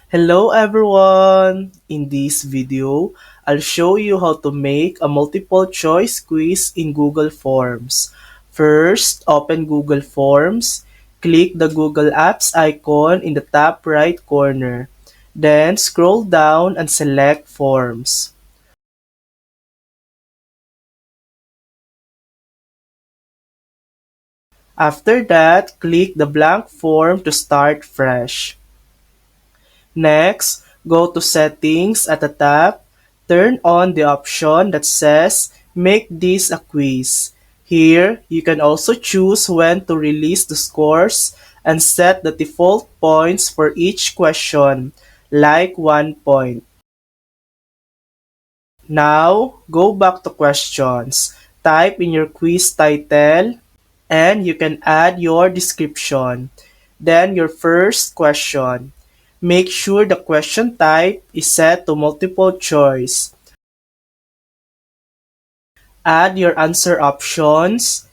Hello everyone! In this video, I'll show you how to make a multiple choice quiz in Google Forms. First, open Google Forms. Click the Google Apps icon in the top right corner. Then scroll down and select Forms. After that, click the blank form to start fresh. Next, go to Settings at the top. Turn on the option that says Make this a quiz. Here, you can also choose when to release the scores and set the default points for each question, like 1 point. Now, go back to questions. Type in your quiz title and you can add your description. Then your first question. Make sure the question type is set to multiple choice. Add your answer options.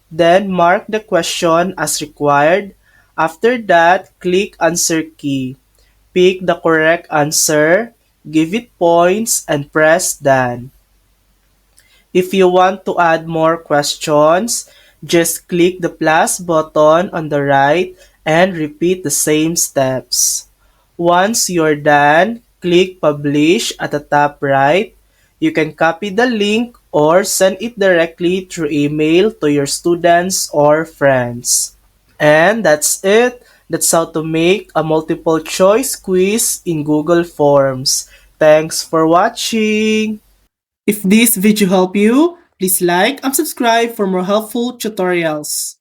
Then mark the question as required. After that, click Answer key. Pick the correct answer, give it points, and press Done. If you want to add more questions, just click the plus button on the right and repeat the same steps. Once you're done, click Publish at the top right. You can copy the link or send it directly through email to your students or friends. And that's it. That's how to make a multiple choice quiz in Google Forms. Thanks for watching! If this video helped you, please like and subscribe for more helpful tutorials.